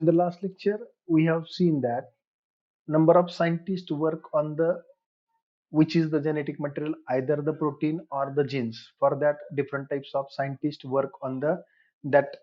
In the last lecture, we have seen that number of scientists work on the which is the genetic material, either the protein or the genes. For that, different types of scientists work on the that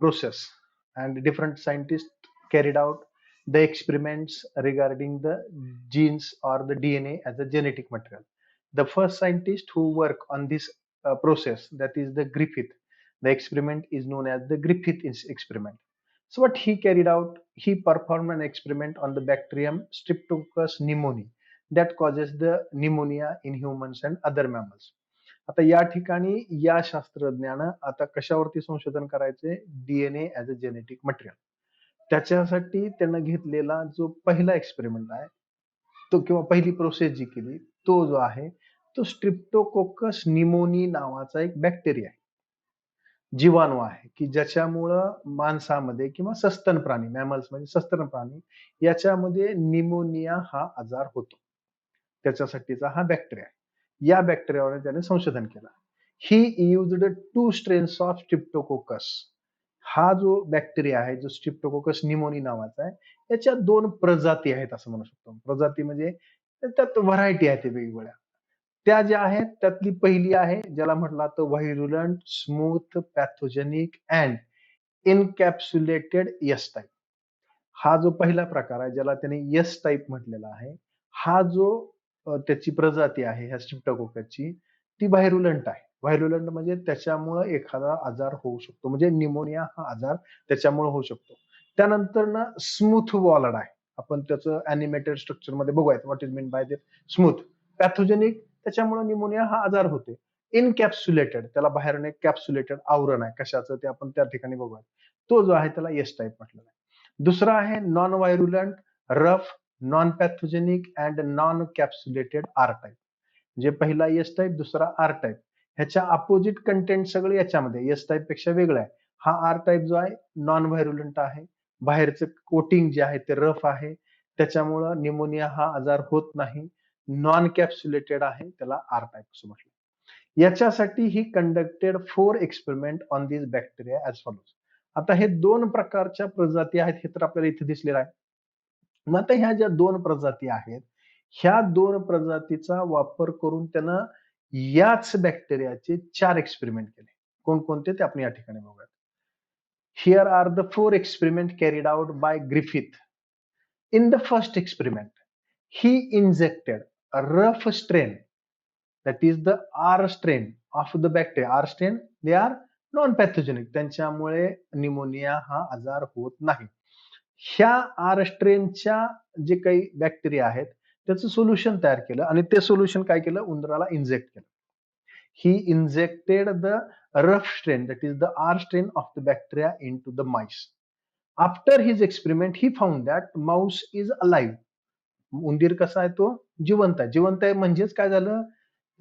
process, and different scientists carried out the experiments regarding the genes or the DNA as a genetic material. The first scientist who work on this process, that is the Griffith. The experiment is known as the Griffith experiment. So what he carried out, he performed an experiment on the bacterium Streptococcus pneumoniae that causes the pneumonia in humans and other mammals. आता या ठिकाणी या शास्त्रज्ञानं आता कशावरती संशोधन करायचे, DNA as a genetic material. त्याच्यासाठी त्यानं घेतलेला जो पहिला एक्सपेरिमेंट आहे तो किंवा पहिली प्रोसेस जी केली तो जो आहे तो स्ट्रिप्टोकोकस निमोनी नावाचा एक बॅक्टेरिया आहे, जीवाणू आहे की ज्याच्यामुळं माणसामध्ये किंवा सस्तन प्राणी मॅमल्स म्हणजे सस्तन प्राणी याच्यामध्ये निमोनिया हा आजार होतो. त्याच्यासाठीचा हा बॅक्टेरिया आहे. या बॅक्टेरियावर त्याने संशोधन केलं. ही युज्ड 2 स्ट्रेन्स ऑफ स्ट्रिप्टोकोकस. हा जो बॅक्टेरिया आहे जो स्ट्रिप्टोकोकस निमोनी नावाचा आहे याच्या 2 प्रजाती आहेत असं म्हणू शकतो. प्रजाती म्हणजे त्यात व्हरायटी आहेत वेगवेगळ्या. त्या ज्या आहेत त्यातली पहिली आहे ज्याला म्हटलं तर virulent smooth pathogenic and encapsulated S type. हा जो पहिला प्रकार आहे ज्याला त्याने एस टाईप म्हटलेला आहे, हा जो त्याची प्रजाती आहे ह्या स्ट्रिप्टोकोकसची ती व्हायरुलंट आहे. व्हायरुलंट म्हणजे त्याच्यामुळे एखादा आजार होऊ शकतो, म्हणजे निमोनिया हा आजार त्याच्यामुळे होऊ शकतो. त्यानंतर ना स्मूथ वॉलड आहे. आपण त्याचं अॅनिमेटेड स्ट्रक्चर मध्ये बघूयात what is mean by the smooth. Pathogenic त्याच्यामुळे निमोनिया हा आजार होते. इनकॅप्सुलेटेड त्याला बाहेरने कॅप्सुलेटेड आवरण आहे कशाचं ते आपण त्या ठिकाणी बघूयात. तो जो आहे त्याला एस टाईप म्हटलेला आहे. दुसरा आहे non virulent rough non pathogenic and non capsulated R type. जे पहिला एस टाईप दुसरा आर टाईप. ह्याच्या अपोजिट कंटेंट सगळे याच्यामध्ये एस टाईप पेक्षा वेगळं आहे. हा आर टाईप जो आहे नॉन व्हायरुलंट आहे, बाहेरचं कोटिंग जे आहे ते रफ आहे, त्याच्यामुळं निमोनिया हा आजार होत नाही. नॉन कॅप्सुलेटेड आहे, त्याला आर टाईप असं म्हटलं. याच्यासाठी ही conducted 4 experiment on this bacteria as follows. आता हे 2 प्रकारच्या प्रजाती आहेत हे तर आपल्याला इथे दिसलेलं आहे. मग आता ह्या ज्या 2 प्रजाती आहेत ह्या 2 प्रजातीचा वापर करून त्यानं याच बॅक्टेरियाचे 4 एक्सपेरिमेंट केले. कोणकोणते ते आपण या ठिकाणी बघूयात. Here are the 4 experiment carried out by Griffith. In the first experiment, he injected a rough strain, that is the R strain of the bacteria. R strain, they are non-pathogenic. त्यांच्यामुळे pneumonia हा आजार होत नाही. ह्या R स्ट्रेनच्या जे काही bacteria आहेत त्याचं सोल्युशन तयार केलं आणि ते सोल्युशन काय केलं, उंदराला इंजेक्ट केलं. He injected the rough strain, that is the R strain of the bacteria into the mice. After his experiment, he found that mouse is alive. उंदीर कसा आहे तो जिवंत आहे. जिवंत आहे म्हणजेच काय झालं,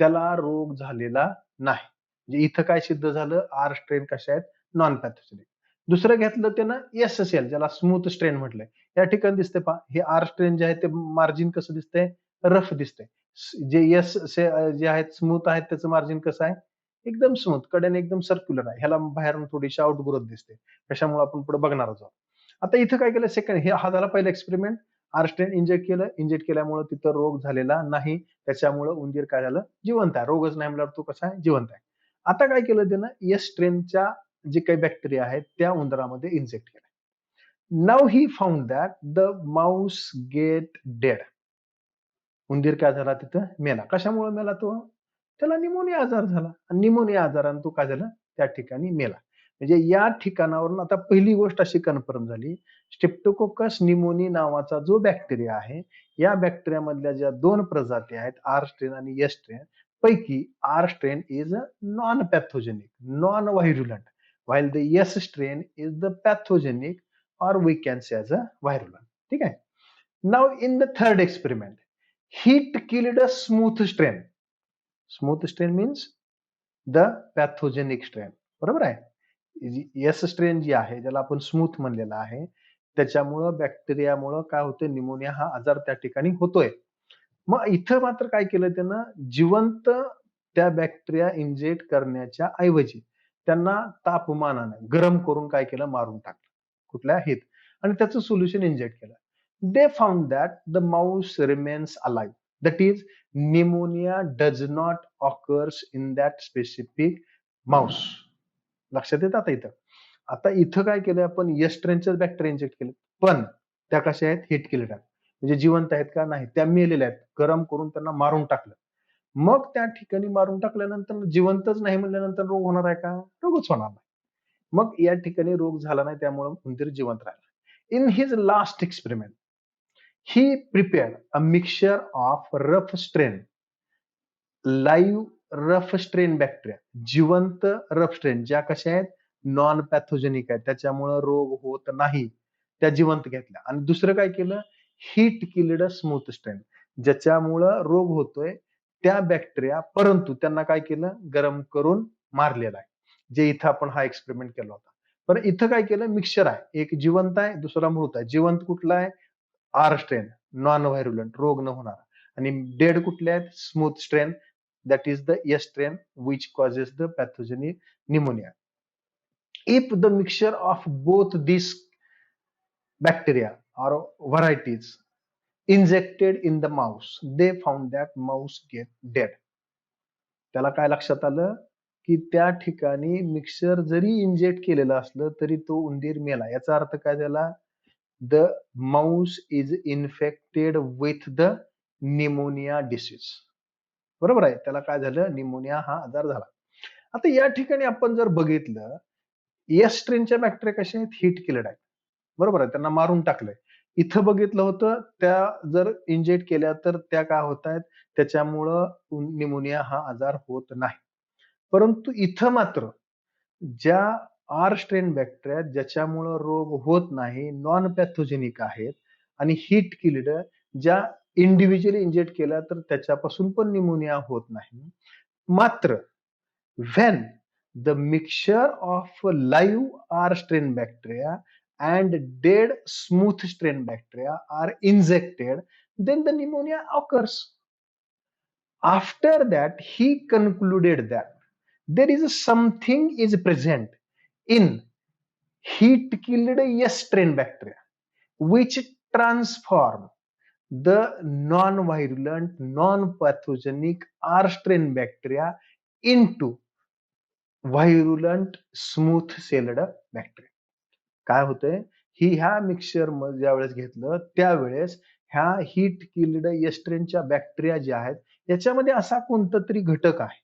त्याला रोग झालेला नाही. म्हणजे इथं काय सिद्ध झालं, आर स्ट्रेन कशा आहेत नॉन पॅथोजेनिक. दुसरं घेतलं त्यानं एस सेल ज्याला स्मूथ स्ट्रेन म्हटलंय. या ठिकाणी दिसतंय पहा, हे आर स्ट्रेन जे आहे ते मार्जिन कसं दिसतंय, रफ दिसतंय. जे एस जे आहेत स्मूथ आहेत त्याचं मार्जिन कसं आहे, एकदम स्मूथ, कडेने एकदम सर्क्युलर आहे. ह्याला बाहेरून थोडीशी आउटग्रोथ दिसते. कशामुळे आपण पुढे बघणार आहोत. आता इथं काय केलं, सेकंड हे हा झाला पहिला एक्सपेरिमेंट. आर स्ट्रेन इंजेक्ट केलं, इंजेक्ट केल्यामुळे तिथं रोग झालेला नाही, त्याच्यामुळे उंदीर काय झालं, जिवंत आहे. रोगच नाही म्हणल्यावर तो कसा आहे, जिवंत आहे. आता काय केलं त्यानं, एस स्ट्रेनच्या जे काही बॅक्टेरिया आहेत त्या उंदरामध्ये इंजेक्ट केलं. Now he found that the mouse get dead. उंदीर काय झाला तिथं मेला. कशामुळे मेला तो, त्याला निमोनिया आजार झाला. निमोनिया आजारानं तो काय झाला त्या ठिकाणी मेला. म्हणजे या ठिकाणावरून आता पहिली गोष्ट अशी कन्फर्म झाली, स्ट्रेप्टोकोकस निमोनी नावाचा जो बॅक्टेरिया आहे या बॅक्टेरिया मधल्या ज्या 2 प्रजाती आहेत आर स्ट्रेन आणि एस स्ट्रेन पैकी R strain is a non pathogenic non virulent while the S strain is the pathogenic or we can say as a virulent. ठीक आहे. Now in the third experiment, heat killed a smooth strain. Smooth strain means the pathogenic strain. बरोबर आहे. S strain जी आहे ज्याला आपण smooth म्हणलेला आहे त्याच्यामुळं बॅक्टेरियामुळं काय होतं, निमोनिया हा आजार त्या ठिकाणी होतोय. मग इथं मात्र काय केलं त्यानं, जिवंत त्या बॅक्टेरिया इंजेक्ट करण्याच्या ऐवजी त्यांना तापमानाने गरम करून काय केलं, मारून टाकलं. कुठल्या हेत. आणि त्याचं सोल्युशन इंजेक्ट केलं. They found that the Mouse remains alive. That is pneumonia does not occurs in that specific Mouse. लक्षात येतं आता इथं. आता इथं काय केलं आपण, एस स्ट्रेनचे बॅक्टेरिया इंजेक्ट केले, पण त्या कशा आहेत, हिट किलर आहेत, म्हणजे जिवंत आहेत का, नाही, त्या मेलेल्या आहेत, गरम करून त्यांना मारून टाकलं. मग त्या ठिकाणी मारून टाकल्यानंतर जिवंतच नाही म्हणल्यानंतर रोग होणार आहे का, रोगच होणार नाही. मग या ठिकाणी रोग झाला नाही, त्यामुळे उंदीर जिवंत राहिला. In his last experiment he prepared a mixture of rough strain, live rough strain bacteria, जिवंत रफ स्ट्रेन ज्या कशा आहेत, नॉन पॅथोजेनिक आहेत, त्याच्यामुळे रोग होत नाही, त्या जिवंत घेतल्या. आणि दुसरं काय केलं, हीट किल्ड स्मूथ स्ट्रेन, ज्याच्यामुळं रोग होतोय त्या बॅक्टेरिया, परंतु त्यांना काय केलं, गरम करून मारलेला आहे, जे इथं आपण हा एक्सपेरिमेंट केला होता. पण इथं काय केलं, मिक्सचर आहे, एक जिवंत आहे, दुसरा मृत आहे. जिवंत कुठला आहे, आर स्ट्रेन, नॉन व्हायरुलंट, रोग न होणार. आणि डेड कुठले आहेत, smooth strain, that is the S strain which causes the pathogenic pneumonia. If the mixture of both these bacteria or varieties injected in the mouse, they found that mouse get dead. त्याला काय लक्षात आलं, की त्या ठिकाणी mixer जरी inject केलेलं असलं तरी तो उंदीर मेला. याचा अर्थ काय झाला, the Mouse is infected with the pneumonia disease. बरोबर आहे, त्याला काय झालं, निमोनिया हा आजार झाला. आता या ठिकाणी आपण जर बघितलं, एस स्ट्रेनच्या बॅक्टेरिया कशा आहेत, हिट किलड आहेत, बरोबर आहे, त्यांना मारून टाकलंय. इथं बघितलं होतं, त्या जर इंजेक्ट केल्या तर त्या काय होत आहेत, त्याच्यामुळं निमोनिया हा आजार होत नाही. परंतु इथं मात्र ज्या आर स्ट्रेन बॅक्टेरिया ज्याच्यामुळं रोग होत नाही, नॉन पॅथोजेनिक आहेत, आणि हिट किल्ड ज्या इंडिव्हिज्युअली इंजेक्ट केल्या तर त्याच्यापासून पण निमोनिया होत नाही. मात्र when the mixture of live R strain bacteria and dead smooth strain bacteria are injected, then the pneumonia occurs. After that, he concluded that there is something is present in heat killed S strain bacteria which transform the non-virulent, non-pathogenic R strain bacteria into virulent smooth celled bacteria. काय होतंय, ही ह्या mixture ज्यावेळेस घेतलं त्यावेळेस ह्या heat killed एस्ट्रेनच्या bacteria ज्या आहेत याच्यामध्ये असा कोणता तरी घटक आहे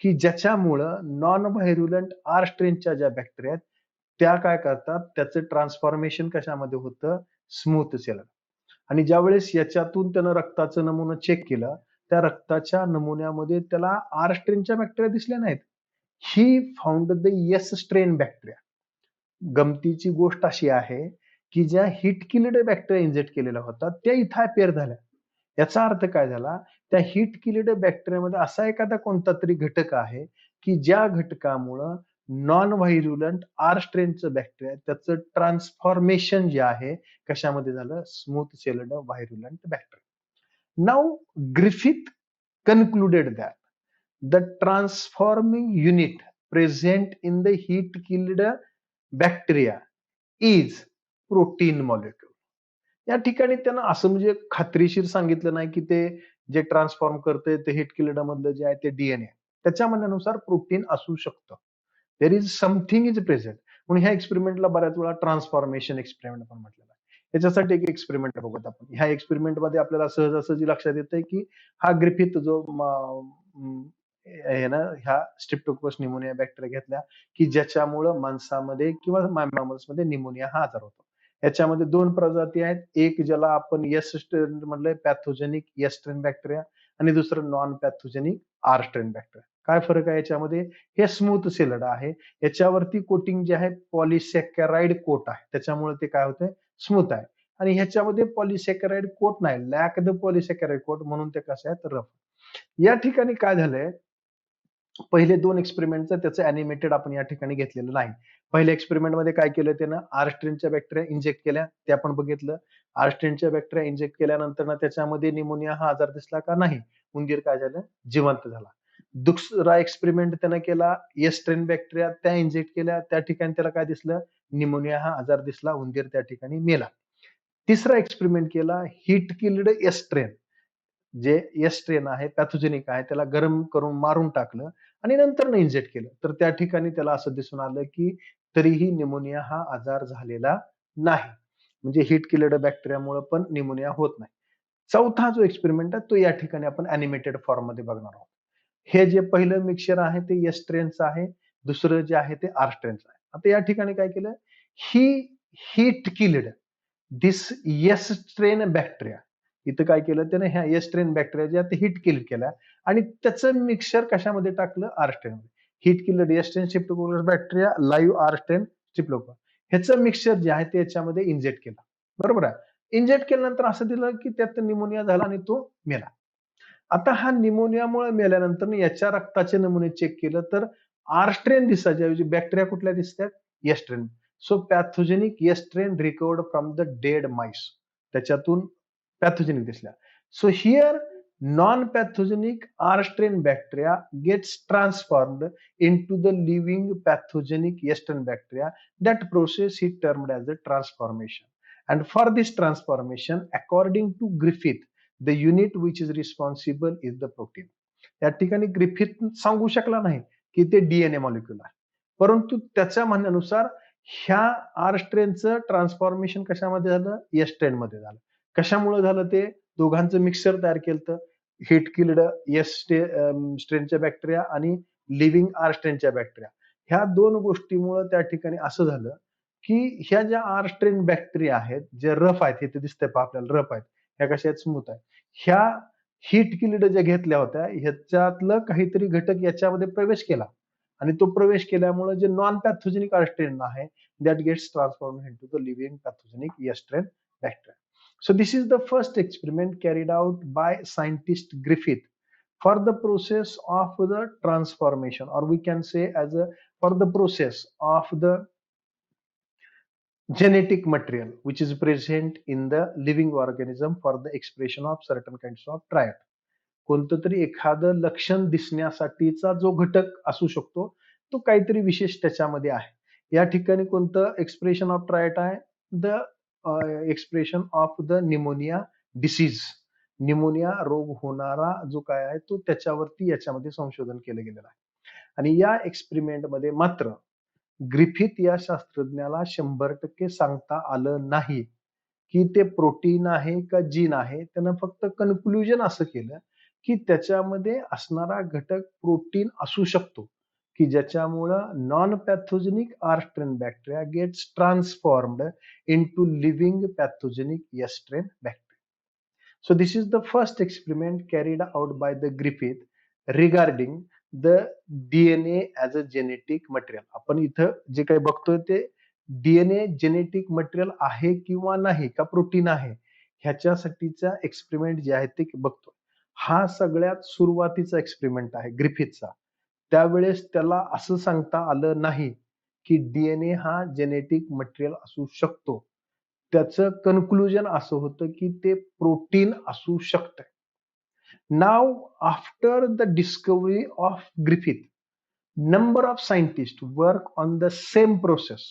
की ज्याच्यामुळं नॉन व्हायरुलंट आर स्ट्रेनच्या ज्या बॅक्टेरिया आहेत त्या काय करतात, त्याचं ट्रान्सफॉर्मेशन कशामध्ये होतं, स्मूथ सेलर. आणि ज्यावेळेस याच्यातून त्यानं रक्ताचं नमुना चेक केलं, त्या रक्ताच्या नमुन्यामध्ये त्याला आर स्ट्रेनच्या बॅक्टेरिया दिसल्या नाहीत. He found the S strain bacteria. गमतीची गोष्ट अशी आहे की ज्या हिट किल्ड बॅक्टेरिया इंजेक्ट केलेल्या होता त्या इथं अपेअर झाल्या. याचा अर्थ काय झाला, त्या हिट किल्ड बॅक्टेरियामध्ये असा एखादा कोणता तरी घटक आहे की ज्या घटकामुळं नॉन व्हायरुलंट आर स्ट्रेनचं बॅक्टेरिया त्याचं ट्रान्सफॉर्मेशन जे आहे कशामध्ये झालं, smooth celled virulent bacteria. Now Griffith concluded that the transforming unit present in the heat killed bacteria is protein molecule. या ठिकाणी त्यांना असं म्हणजे खात्रीशीर सांगितलं नाही की ते जे ट्रान्सफॉर्म करते ते हिट किल्ड मधलं जे आहे ते डीएनए, त्याच्या म्हणण्यानुसार प्रोटीन असू शकतं. There is something is present. म्हणून ह्या एक्सपेरिमेंटला बऱ्याच वेळा ट्रान्सफॉर्मेशन एक्सपेरिमेंट पण म्हटलेलं आहे. याच्यासाठी एक एक्सपेरिमेंट बघूत आपण. ह्या एक्सपेरिमेंट मध्ये आपल्याला सहजासहजी लक्षात येतंय की हा ग्रिफिथ जो आहे ना, ह्या स्ट्रिप्टोकोकस निमोनिया बॅक्टेरिया घेतल्या की ज्याच्यामुळं माणसामध्ये किंवा मॅमल्समध्ये निमोनिया हा आजार होतो. याच्यामध्ये दोन प्रजाती आहेत, एक ज्याला आपण एस स्ट्रेन म्हणलंय, पॅथोजेनिक एस स्ट्रेन बॅक्टेरिया, आणि दुसरं non pathogenic R strain bacteria. काय फरक आहे याच्यामध्ये, हे स्मूथ सेलड आहे, याच्यावरती कोटिंग जे आहे पॉलिसॅकॅराइड कोट आहे, त्याच्यामुळे ते काय होतंय, स्मूथ आहे. आणि ह्याच्यामध्ये पॉलिसॅकॅराइड कोट नाही, लॅक द पॉलिसॅकॅराइड कोट, म्हणून ते कसं आहेत, रफ. या ठिकाणी काय झालंय, पहिले दोन एक्सपेरिमेंटचं त्याचं अॅनिमेटेड आपण या ठिकाणी घेतलेलं नाही. पहिल्या एक्सपेरिमेंट मध्ये काय केलं, त्यानं आर स्ट्रेनच्या बॅक्टेरिया इंजेक्ट केल्या, ते आपण बघितलं. आर स्ट्रेनच्या बॅक्टेरिया इंजेक्ट केल्यानंतर ना त्याच्यामध्ये निमोनिया हा आजार दिसला का, नाही, उंदीर काय झालं, जिवंत झाला. दुसरा एक्सपेरिमेंट त्यानं केला, एस स्ट्रेन बॅक्टेरिया त्या इंजेक्ट केल्या, त्या ठिकाणी त्याला काय दिसलं, निमोनिया हा आजार दिसला, उंदीर त्या ठिकाणी मेला. तिसरा एक्सपेरिमेंट केला, हीट किल्ड एस स्ट्रेन. जे एस स्ट्रेन आहे, पॅथोजेनिक आहे, त्याला गरम करून मारून टाकलं आणि नंतर इंजेक्ट केलं. तर त्या ठिकाणी त्याला असं दिसून आलं की तरीही निमोनिया हा आजार झालेला नाही. म्हणजे हीट किल्ड बॅक्टेरियामुळे पण निमोनिया होत नाही. चौथा जो एक्सपेरिमेंट आहे तो या ठिकाणी आपण ॲनिमेटेड फॉर्म मध्ये बघणार आहोत. हे जे पहिलं मिक्सचर आहे ते एस स्ट्रेनचं आहे, दुसरं जे आहे ते आर स्ट्रेनचं आहे. आता या ठिकाणी काय केलं, he heat killed this S strain bacteria. इथं काय केलं त्याने, ह्या एस स्ट्रेन बॅक्टेरिया ते हिट किल केल्या आणि त्याचं मिक्सचर कशामध्ये टाकलं, आर स्ट्रेन मध्ये. Heat killed S strain streptococcus bacteria, live R strain streptococcus, ह्याचं मिक्सचर जे आहे ते याच्यामध्ये इंजेक्ट केलं. बरोबर आहे. इंजेक्ट केल्यानंतर असं दिलं की त्यात निमोनिया झाला आणि तो मेला. आता हा निमोनियामुळे मेल्यानंतर याच्या रक्ताचे नमुने चेक केलं तर आर स्ट्रेन दिसायच्या ऐवजी बॅक्टेरिया कुठल्या दिसतात, S strain. So pathogenic S strain recovered from the dead mice, त्याच्यातून पॅथोजेनिक दिसल्या. So here non pathogenic R strain bacteria gets transformed into the living pathogenic yeast bacteria. That process he termed as a transformation. And for this transformation, according to Griffith, the unit which is responsible is the protein. या ठिकाणी Griffith सांगू शकला नाही की ते DNA molecule आहे, परंतु त्याच्या म्हणण्यानुसार ह्या आर स्ट्रेनचं ट्रान्सफॉर्मेशन कशामध्ये झालं, एस स्ट्रेन मध्ये झालं. कशामुळे झालं, ते दोघांचं मिक्सचर तयार केलं, हिट किल्ड एस स्ट्रेनच्या बॅक्टेरिया आणि लिव्हिंग आर स्ट्रेनच्या बॅक्टेरिया. ह्या दोन गोष्टीमुळे त्या ठिकाणी असं झालं की ह्या ज्या आर स्ट्रेन बॅक्टेरिया आहेत, जे रफ आहेत, इथे दिसतंय पहा आपल्याला रफ आहेत, ह्या कशा आहेत, स्मूथ आहेत. ह्या हीट किल्ड ज्या घेतल्या होत्या ह्याच्यातलं काहीतरी घटक याच्यामध्ये प्रवेश केला आणि तो प्रवेश केल्यामुळे जे नॉन पॅथोजेनिक आर स्ट्रेन आहे that gets transformed into the living pathogenic yeast strain bacteria. So this is the first experiment carried out by scientist Griffith for the process of the transformation, or we can say as a for the process of the genetic material which is present in the living organism for the expression of certain kinds of triad. कोणतं तरी एखादं लक्षण दिसण्यासाठीचा जो घटक असू शकतो तो काहीतरी विशेष त्याच्यामध्ये आहे. या ठिकाणी कोणतं एक्सप्रेशन ऑफ ट्रायट आहे, the expression of the pneumonia disease. Pneumonia रोग होणारा जो काय आहे तो त्याच्यावरती याच्यामध्ये संशोधन केलं गेलेलं आहे. आणि या एक्सपेरिमेंट मध्ये मात्र ग्रिफिथ या शास्त्रज्ञाला 100% सांगता आलं नाही की ते प्रोटीन आहे का जीन आहे. त्यानं फक्त कन्क्लुजन असं केलं की त्याच्यामध्ये असणारा घटक प्रोटीन असू शकतो की ज्याच्यामुळं non pathogenic R strain bacteria gets transformed into living pathogenic S strain bacteria. So this is the first experiment carried out by the Griffith regarding the DNA as a genetic material. आपण इथं जे काही बघतोय ते DNA genetic material आहे किंवा नाही का प्रोटीन आहे ह्याच्यासाठीचा एक्सपेरिमेंट जे आहे ते बघतोय. हा सगळ्यात सुरुवातीचा एक्सपेरिमेंट आहे ग्रिफिथचा. त्यावेळेस त्याला असं सांगता आलं नाही की डीएनए हा जेनेटिक मटेरियल असू शकतो. त्याचं कन्क्लुजन असं होतं की ते प्रोटीन असू शकतं. Now after the discovery of Griffith, number of scientists work on the same process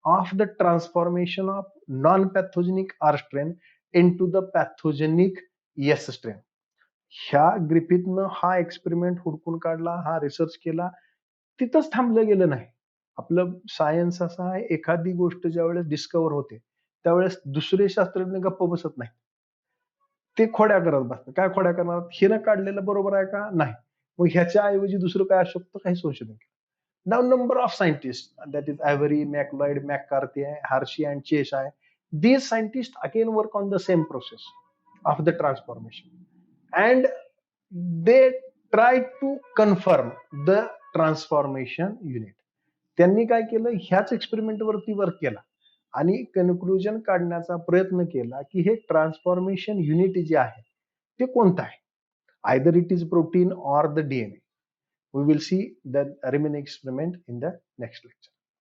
of the transformation of non-pathogenic R strain into the pathogenic S strain. ह्या ग्रिफिथनं हा एक्सपेरिमेंट हुडकून काढला, हा रिसर्च केला, तिथंच थांबलं गेलं नाही. आपलं सायन्स असं आहे, एखादी गोष्ट ज्यावेळेस डिस्कवर होते त्यावेळेस दुसरे शास्त्रज्ञ गप्प बसत नाही, ते खोड्या करत बसतात. काय खोड्या करणार, हिनं काढलेलं बरोबर आहे का, नाही, मग ह्याच्या ऐवजी दुसरं काय असू शकतं, काही संशोधन केलं. Now number of scientists, that is Avery, McLeod, McCarthy, Hershey and Chase. These scientists again work on the same process of the transformation, and they try to confirm the transformation unit. त्यांनी काय केलं, ह्याच experiment वरती work केला आणि conclusion काढण्याचा प्रयत्न केला की हे ट्रान्सफॉर्मेशन युनिट जे आहे ते कोणतं आहे. Either it is protein or the DNA. We will see the remaining experiment in the next lecture.